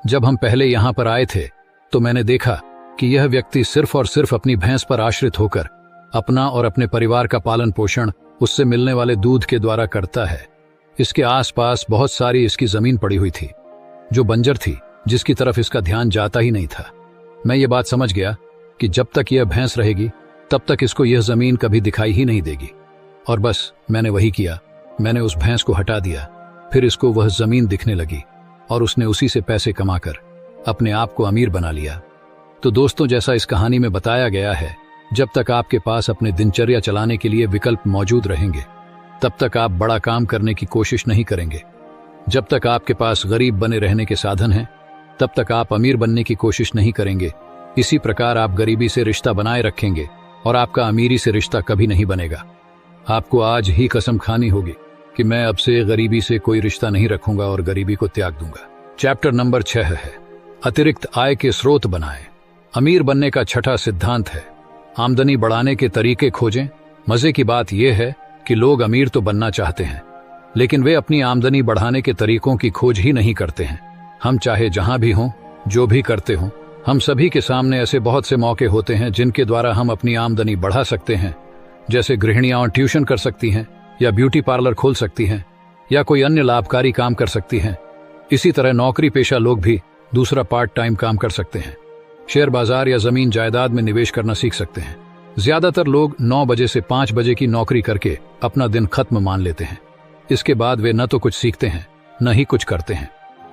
जब हम पहले यहां पर आए थे तो मैंने देखा कि यह व्यक्ति सिर्फ और सिर्फ अपनी भैंस पर आश्रित होकर अपना और अपने परिवार का पालन पोषण उससे मिलने वाले दूध के द्वारा करता है। इसके आसपास बहुत सारी इसकी जमीन पड़ी हुई थी जो बंजर थी, जिसकी तरफ इसका ध्यान जाता ही नहीं था। मैं ये बात समझ गया कि जब तक यह भैंस रहेगी तब तक इसको यह जमीन कभी दिखाई ही नहीं देगी और बस मैंने वही किया। मैंने उस भैंस को हटा दिया, फिर इसको वह जमीन दिखने लगी और उसने उसी से पैसे कमाकर अपने आप को अमीर बना लिया। तो दोस्तों, जैसा इस कहानी में बताया गया है, जब तक आपके पास अपने दिनचर्या चलाने के लिए विकल्प मौजूद रहेंगे तब तक आप बड़ा काम करने की कोशिश नहीं करेंगे। जब तक आपके पास गरीब बने रहने के साधन हैं तब तक आप अमीर बनने की कोशिश नहीं करेंगे। इसी प्रकार आप गरीबी से रिश्ता बनाए रखेंगे और आपका अमीरी से रिश्ता कभी नहीं बनेगा। आपको आज ही कसम खानी होगी कि मैं अब से गरीबी से कोई रिश्ता नहीं रखूंगा और गरीबी को त्याग दूंगा। चैप्टर नंबर 6 है अतिरिक्त आय के स्रोत बनाएं। अमीर बनने का छठा सिद्धांत है आमदनी बढ़ाने के तरीके खोजें। मजे की बात यह है कि लोग अमीर तो बनना चाहते हैं लेकिन वे अपनी आमदनी बढ़ाने के तरीकों की खोज ही नहीं करते हैं। हम चाहे जहां भी हों, जो भी करते हों, हम सभी के सामने ऐसे बहुत से मौके होते हैं जिनके द्वारा हम अपनी आमदनी बढ़ा सकते हैं। जैसे गृहिणियां ट्यूशन कर सकती हैं या ब्यूटी पार्लर खोल सकती हैं या कोई अन्य लाभकारी काम कर सकती हैं। इसी तरह नौकरी पेशा लोग भी दूसरा पार्ट टाइम काम कर सकते हैं। शेयर बाजार या जमीन जायदाद में निवेश करना सीख सकते हैं। ज्यादातर लोग 9 बजे से 5 बजे की नौकरी करके अपना दिन खत्म मान लेते हैं। इसके बाद वे न तो कुछ सीखते हैं न ही कुछ करते हैं।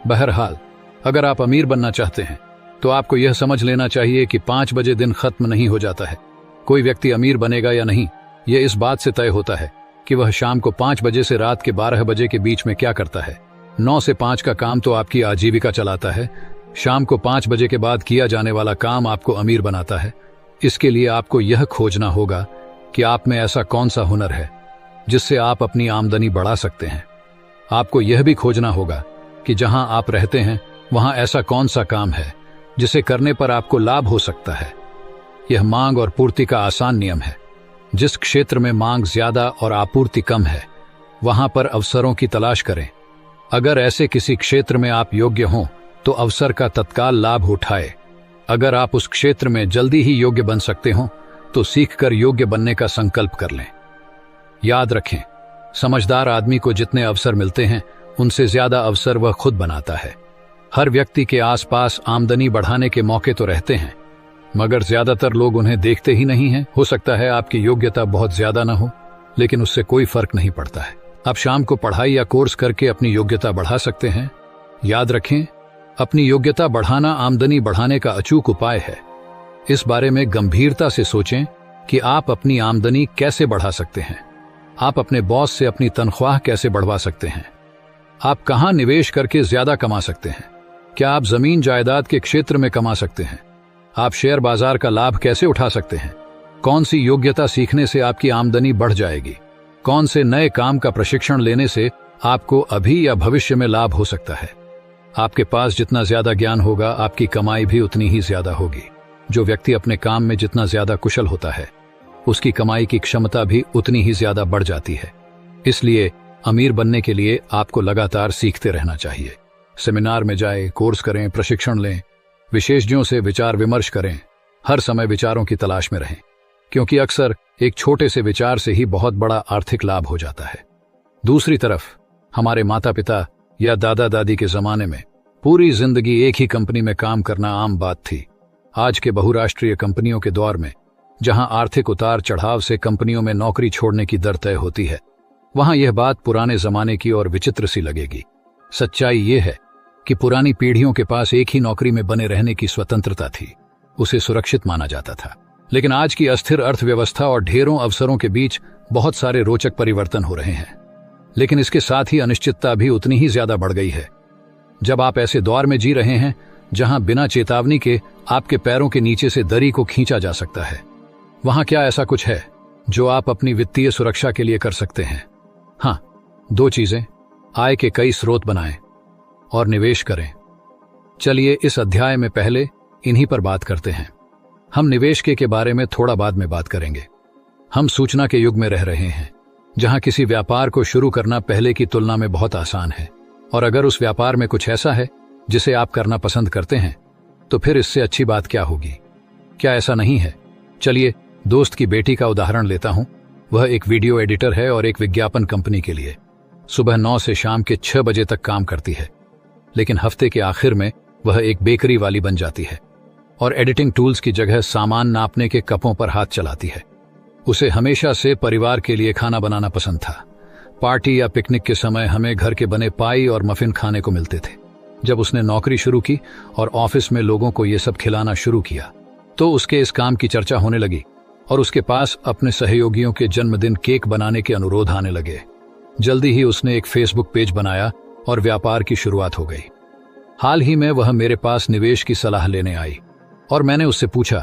बहरहाल, अगर आप अमीर बनना चाहते हैं तो आपको यह समझ लेना चाहिए कि 5 बजे दिन खत्म नहीं हो जाता है। कोई व्यक्ति अमीर बनेगा या नहीं, यह इस बात से तय होता है कि वह शाम को 5 बजे से रात के 12 बजे के बीच में क्या करता है। 9 से 5 का काम तो आपकी आजीविका चलाता है। शाम को 5 बजे के बाद किया जाने वाला काम आपको अमीर बनाता है। इसके लिए आपको यह खोजना होगा कि आप में ऐसा कौन सा हुनर है जिससे आप अपनी आमदनी बढ़ा सकते हैं। आपको यह भी खोजना होगा कि जहां आप रहते हैं वहां ऐसा कौन सा काम है जिसे करने पर आपको लाभ हो सकता है। यह मांग और पूर्ति का आसान नियम है। जिस क्षेत्र में मांग ज्यादा और आपूर्ति कम है वहां पर अवसरों की तलाश करें। अगर ऐसे किसी क्षेत्र में आप योग्य हों तो अवसर का तत्काल लाभ उठाए। अगर आप उस क्षेत्र में जल्दी ही योग्य बन सकते हो तो सीखकर योग्य बनने का संकल्प कर लें। याद रखें, समझदार आदमी को जितने अवसर मिलते हैं उनसे ज्यादा अवसर वह खुद बनाता है। हर व्यक्ति के आसपास आमदनी बढ़ाने के मौके तो रहते हैं मगर ज्यादातर लोग उन्हें देखते ही नहीं हैं। हो सकता है आपकी योग्यता बहुत ज्यादा ना हो लेकिन उससे कोई फर्क नहीं पड़ता है। आप शाम को पढ़ाई या कोर्स करके अपनी योग्यता बढ़ा सकते हैं। याद रखें, अपनी योग्यता बढ़ाना आमदनी बढ़ाने का अचूक उपाय है। इस बारे में गंभीरता से सोचें कि आप अपनी आमदनी कैसे बढ़ा सकते हैं। आप अपने बॉस से अपनी तनख्वाह कैसे बढ़वा सकते हैं। आप कहां निवेश करके ज्यादा कमा सकते हैं। क्या आप जमीन जायदाद के क्षेत्र में कमा सकते हैं आप शेयर बाजार का लाभ कैसे उठा सकते हैं, कौन सी योग्यता सीखने से आपकी आमदनी बढ़ जाएगी, कौन से नए काम का प्रशिक्षण लेने से आपको अभी या भविष्य में लाभ हो सकता है। आपके पास जितना ज्यादा ज्ञान होगा, आपकी कमाई भी उतनी ही ज्यादा होगी। जो व्यक्ति अपने काम में जितना ज्यादा कुशल होता है, उसकी कमाई की क्षमता भी उतनी ही ज्यादा बढ़ जाती है। इसलिए अमीर बनने के लिए आपको लगातार सीखते रहना चाहिए। सेमिनार में जाएं, कोर्स करें, प्रशिक्षण लें, विशेषज्ञों से विचार विमर्श करें। हर समय विचारों की तलाश में रहें, क्योंकि अक्सर एक छोटे से विचार से ही बहुत बड़ा आर्थिक लाभ हो जाता है। दूसरी तरफ हमारे माता पिता या दादा दादी के जमाने में पूरी जिंदगी एक ही कंपनी में काम करना आम बात थी। आज के बहुराष्ट्रीय कंपनियों के दौर में, जहां आर्थिक उतार चढ़ाव से कंपनियों में नौकरी छोड़ने की दर तय होती है, वहां यह बात पुराने जमाने की और विचित्र सी लगेगी। सच्चाई यह है कि पुरानी पीढ़ियों के पास एक ही नौकरी में बने रहने की स्वतंत्रता थी, उसे सुरक्षित माना जाता था। लेकिन आज की अस्थिर अर्थव्यवस्था और ढेरों अवसरों के बीच बहुत सारे रोचक परिवर्तन हो रहे हैं, लेकिन इसके साथ ही अनिश्चितता भी उतनी ही ज्यादा बढ़ गई है। जब आप ऐसे दौर में जी रहे हैं जहां बिना चेतावनी के आपके पैरों के नीचे से दरी को खींचा जा सकता है, वहां क्या ऐसा कुछ है जो आप अपनी वित्तीय सुरक्षा के लिए कर सकते हैं? हाँ, दो चीजें, आय के कई स्रोत बनाएं और निवेश करें। चलिए इस अध्याय में पहले इन्हीं पर बात करते हैं। हम निवेश के बारे में थोड़ा बाद में बात करेंगे। हम सूचना के युग में रह रहे हैं, जहां किसी व्यापार को शुरू करना पहले की तुलना में बहुत आसान है। और अगर उस व्यापार में कुछ ऐसा है जिसे आप करना पसंद करते हैं, तो फिर इससे अच्छी बात क्या होगी? क्या ऐसा नहीं है? चलिए दोस्त की बेटी का उदाहरण लेता हूं। वह एक वीडियो एडिटर है और एक विज्ञापन कंपनी के लिए सुबह 9 से शाम के 6 बजे तक काम करती है। लेकिन हफ्ते के आखिर में वह एक बेकरी वाली बन जाती है और एडिटिंग टूल्स की जगह सामान नापने के कपों पर हाथ चलाती है। उसे हमेशा से परिवार के लिए खाना बनाना पसंद था। पार्टी या पिकनिक के समय हमें घर के बने पाई और मफिन खाने को मिलते थे। जब उसने नौकरी शुरू की और ऑफिस में लोगों को ये सब खिलाना शुरू किया, तो उसके इस काम की चर्चा होने लगी और उसके पास अपने सहयोगियों के जन्मदिन केक बनाने के अनुरोध आने लगे। जल्दी ही उसने एक फेसबुक पेज बनाया और व्यापार की शुरुआत हो गई। हाल ही में वह मेरे पास निवेश की सलाह लेने आई और मैंने उससे पूछा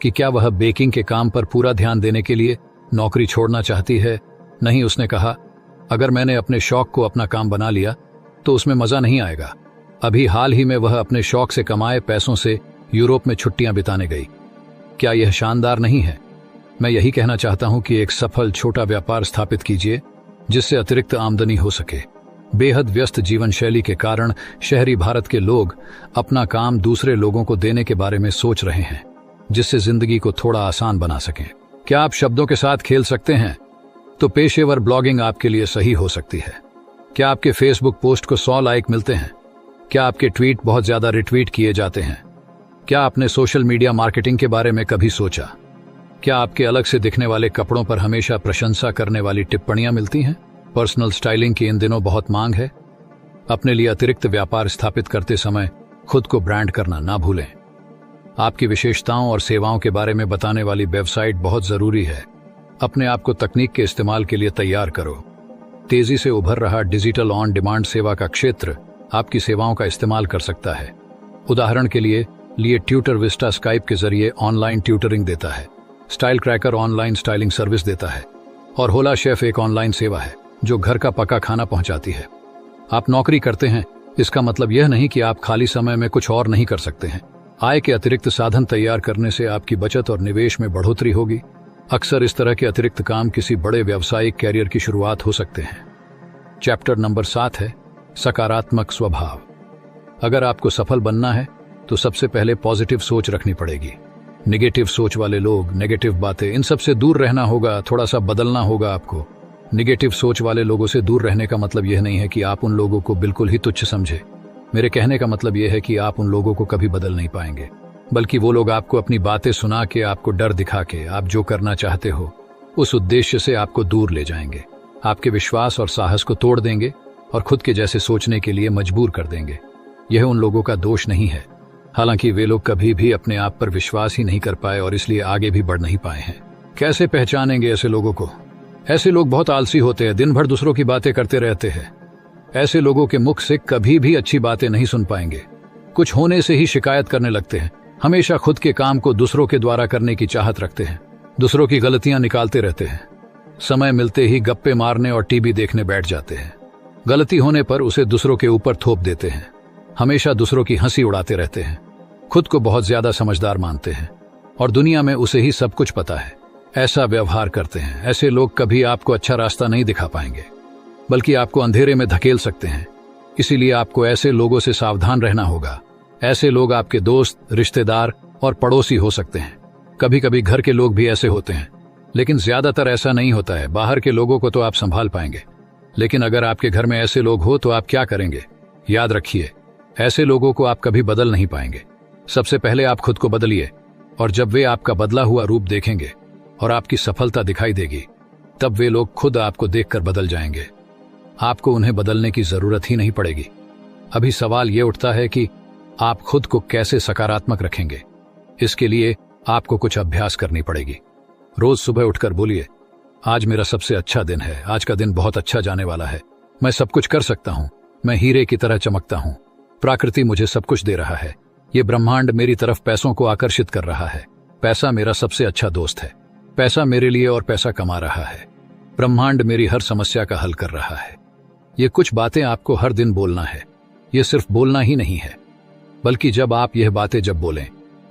कि क्या वह बेकिंग के काम पर पूरा ध्यान देने के लिए नौकरी छोड़ना चाहती है। नहीं, उसने कहा, अगर मैंने अपने शौक को अपना काम बना लिया तो उसमें मजा नहीं आएगा। अभी हाल ही में वह अपने शौक से कमाए पैसों से यूरोप में छुट्टियां बिताने गई। क्या यह शानदार नहीं है? मैं यही कहना चाहता हूं कि एक सफल छोटा व्यापार स्थापित कीजिए जिससे अतिरिक्त आमदनी हो सके। बेहद व्यस्त जीवन शैली के कारण शहरी भारत के लोग अपना काम दूसरे लोगों को देने के बारे में सोच रहे हैं, जिससे जिंदगी को थोड़ा आसान बना सकें। क्या आप शब्दों के साथ खेल सकते हैं? तो पेशेवर ब्लॉगिंग आपके लिए सही हो सकती है। क्या आपके फेसबुक पोस्ट को 100 लाइक मिलते हैं? क्या आपके ट्वीट बहुत ज्यादा रिट्वीट किए जाते हैं? क्या आपने सोशल मीडिया मार्केटिंग के बारे में कभी सोचा? क्या आपके अलग से दिखने वाले कपड़ों पर हमेशा प्रशंसा करने वाली टिप्पणियां मिलती हैं? पर्सनल स्टाइलिंग की इन दिनों बहुत मांग है। अपने लिए अतिरिक्त व्यापार स्थापित करते समय खुद को ब्रांड करना ना भूलें। आपकी विशेषताओं और सेवाओं के बारे में बताने वाली वेबसाइट बहुत जरूरी है। अपने आप को तकनीक के इस्तेमाल के लिए तैयार करो। तेजी से उभर रहा डिजिटल ऑन डिमांड सेवा का क्षेत्र आपकी सेवाओं का इस्तेमाल कर सकता है। उदाहरण के लिए ट्यूटर विस्टा स्काइप के जरिए ऑनलाइन ट्यूटरिंग देता है, style cracker online styling service देता है और होला शेफ एक ऑनलाइन सेवा है जो घर का पका खाना पहुंचाती है। आप नौकरी करते हैं, इसका मतलब यह नहीं कि आप खाली समय में कुछ और नहीं कर सकते हैं। आय के अतिरिक्त साधन तैयार करने से आपकी बचत और निवेश में बढ़ोतरी होगी। अक्सर इस तरह के अतिरिक्त काम किसी बड़े व्यावसायिक कैरियर की शुरुआत हो सकते हैं। चैप्टर नंबर 7 है सकारात्मक स्वभाव। अगर आपको सफल बनना है तो सबसे पहले पॉजिटिव सोच रखनी पड़ेगी। नेगेटिव सोच वाले लोग, नेगेटिव बातें, इन सब से दूर रहना होगा, थोड़ा सा बदलना होगा आपको। नेगेटिव सोच वाले लोगों से दूर रहने का मतलब यह नहीं है कि आप उन लोगों को बिल्कुल ही तुच्छ समझे। मेरे कहने का मतलब यह है कि आप उन लोगों को कभी बदल नहीं पाएंगे, बल्कि वो लोग आपको अपनी बातें सुना के, आपको डर दिखा के, आप जो करना चाहते हो उस उद्देश्य से आपको दूर ले जाएंगे, आपके विश्वास और साहस को तोड़ देंगे और खुद के जैसे सोचने के लिए मजबूर कर देंगे। यह उन लोगों का दोष नहीं है, हालांकि वे लोग कभी भी अपने आप पर विश्वास ही नहीं कर पाए और इसलिए आगे भी बढ़ नहीं पाए हैं। कैसे पहचानेंगे ऐसे लोगों को? ऐसे लोग बहुत आलसी होते हैं, दिन भर दूसरों की बातें करते रहते हैं। ऐसे लोगों के मुख से कभी भी अच्छी बातें नहीं सुन पाएंगे। कुछ होने से ही शिकायत करने लगते हैं, हमेशा खुद के काम को दूसरों के द्वारा करने की चाहत रखते हैं, दूसरों की गलतियां निकालते रहते हैं, समय मिलते ही गप्पे मारने और टीवी देखने बैठ जाते हैं, गलती होने पर उसे दूसरों के ऊपर थोप देते हैं, हमेशा दूसरों की हंसी उड़ाते रहते हैं, खुद को बहुत ज्यादा समझदार मानते हैं और दुनिया में उसे ही सब कुछ पता है, ऐसा व्यवहार करते हैं। ऐसे लोग कभी आपको अच्छा रास्ता नहीं दिखा पाएंगे, बल्कि आपको अंधेरे में धकेल सकते हैं। इसीलिए आपको ऐसे लोगों से सावधान रहना होगा। ऐसे लोग आपके दोस्त, रिश्तेदार और पड़ोसी हो सकते हैं। कभी कभी घर के लोग भी ऐसे होते हैं, लेकिन ज्यादातर ऐसा नहीं होता है। बाहर के लोगों को तो आप संभाल पाएंगे, लेकिन अगर आपके घर में ऐसे लोग हो तो आप क्या करेंगे? याद रखिए, ऐसे लोगों को आप कभी बदल नहीं पाएंगे। सबसे पहले आप खुद को बदलिए, और जब वे आपका बदला हुआ रूप देखेंगे और आपकी सफलता दिखाई देगी, तब वे लोग खुद आपको देखकर बदल जाएंगे। आपको उन्हें बदलने की जरूरत ही नहीं पड़ेगी। अभी सवाल ये उठता है कि आप खुद को कैसे सकारात्मक रखेंगे। इसके लिए आपको कुछ अभ्यास करनी पड़ेगी। रोज सुबह उठकर बोलिए, आज मेरा सबसे अच्छा दिन है, आज का दिन बहुत अच्छा जाने वाला है, मैं सब कुछ कर सकता हूं, मैं हीरे की तरह चमकता हूं, प्रकृति मुझे सब कुछ दे रहा है, ये ब्रह्मांड मेरी तरफ पैसों को आकर्षित कर रहा है, पैसा मेरा सबसे अच्छा दोस्त है, पैसा मेरे लिए और पैसा कमा रहा है, ब्रह्मांड मेरी हर समस्या का हल कर रहा है। ये कुछ बातें आपको हर दिन बोलना है। ये सिर्फ बोलना ही नहीं है, बल्कि जब आप यह बातें जब बोलें,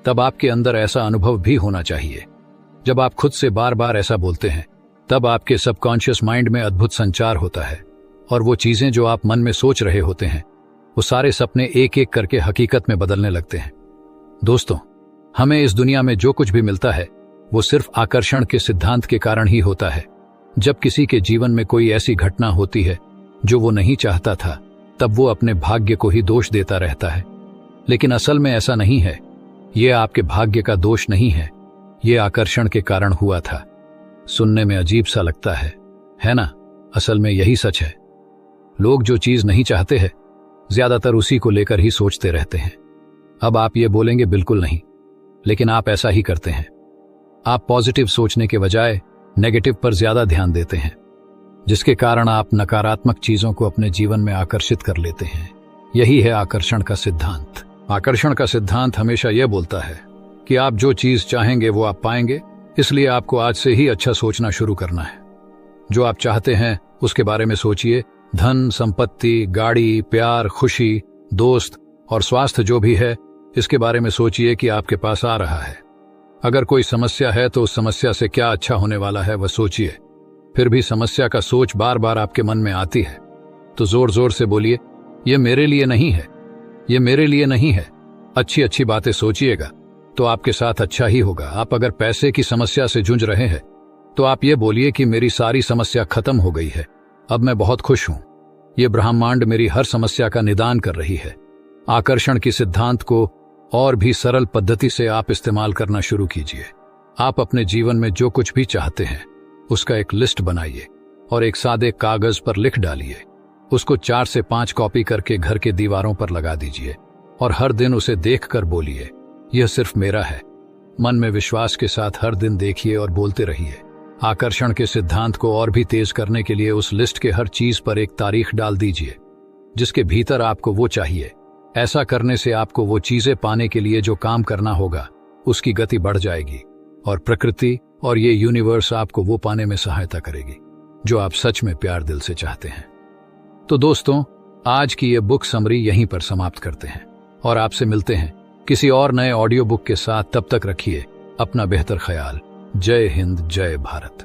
तब आपके अंदर ऐसा अनुभव भी होना चाहिए। जब आप खुद से बार बार ऐसा बोलते हैं, तब आपके सबकॉन्शियस माइंड में अद्भुत संचार होता है, और वो चीजें जो आप मन में सोच रहे होते हैं, वो सारे सपने एक एक करके हकीकत में बदलने लगते हैं। दोस्तों, हमें इस दुनिया में जो कुछ भी मिलता है, वो सिर्फ आकर्षण के सिद्धांत के कारण ही होता है। जब किसी के जीवन में कोई ऐसी घटना होती है जो वो नहीं चाहता था, तब वो अपने भाग्य को ही दोष देता रहता है। लेकिन असल में ऐसा नहीं है। ये आपके भाग्य का दोष नहीं है, ये आकर्षण के कारण हुआ था। सुनने में अजीब सा लगता है ना? असल में यही सच है। लोग जो चीज नहीं चाहते हैं, ज्यादातर उसी को लेकर ही सोचते रहते हैं। अब आप ये बोलेंगे बिल्कुल नहीं, लेकिन आप ऐसा ही करते हैं। आप पॉजिटिव सोचने के बजाय नेगेटिव पर ज्यादा ध्यान देते हैं, जिसके कारण आप नकारात्मक चीजों को अपने जीवन में आकर्षित कर लेते हैं। यही है आकर्षण का सिद्धांत। आकर्षण का सिद्धांत हमेशा यह बोलता है कि आप जो चीज चाहेंगे वो आप पाएंगे। इसलिए आपको आज से ही अच्छा सोचना शुरू करना है। जो आप चाहते हैं उसके बारे में सोचिए। धन, संपत्ति, गाड़ी, प्यार, खुशी, दोस्त और स्वास्थ्य जो भी है, इसके बारे में सोचिए कि आपके पास आ रहा है। अगर कोई समस्या है तो उस समस्या से क्या अच्छा होने वाला है वह सोचिए। फिर भी समस्या का सोच बार बार आपके मन में आती है, तो जोर जोर से बोलिए, ये मेरे लिए नहीं है, ये मेरे लिए नहीं है। अच्छी अच्छी बातें सोचिएगा तो आपके साथ अच्छा ही होगा। आप अगर पैसे की समस्या से जूझ रहे हैं, तो आप ये बोलिए कि मेरी सारी समस्या खत्म हो गई है, अब मैं बहुत खुश हूं। ये ब्रह्मांड मेरी हर समस्या का निदान कर रही है। आकर्षण की सिद्धांत को और भी सरल पद्धति से आप इस्तेमाल करना शुरू कीजिए। आप अपने जीवन में जो कुछ भी चाहते हैं, उसका एक लिस्ट बनाइए और एक सादे कागज पर लिख डालिए। उसको 4 से 5 कॉपी करके घर के दीवारों पर लगा दीजिए और हर दिन उसे देखकर बोलिए, यह सिर्फ मेरा है। मन में विश्वास के साथ हर दिन देखिए और बोलते रहिए। आकर्षण के सिद्धांत को और भी तेज करने के लिए उस लिस्ट के हर चीज पर एक तारीख डाल दीजिए, जिसके भीतर आपको वो चाहिए। ऐसा करने से आपको वो चीजें पाने के लिए जो काम करना होगा, उसकी गति बढ़ जाएगी और प्रकृति और ये यूनिवर्स आपको वो पाने में सहायता करेगी जो आप सच में प्यार दिल से चाहते हैं। तो दोस्तों, आज की ये बुक समरी यहीं पर समाप्त करते हैं और आपसे मिलते हैं किसी और नए ऑडियो बुक के साथ। तब तक रखिए अपना बेहतर ख्याल। जय हिंद, जय भारत।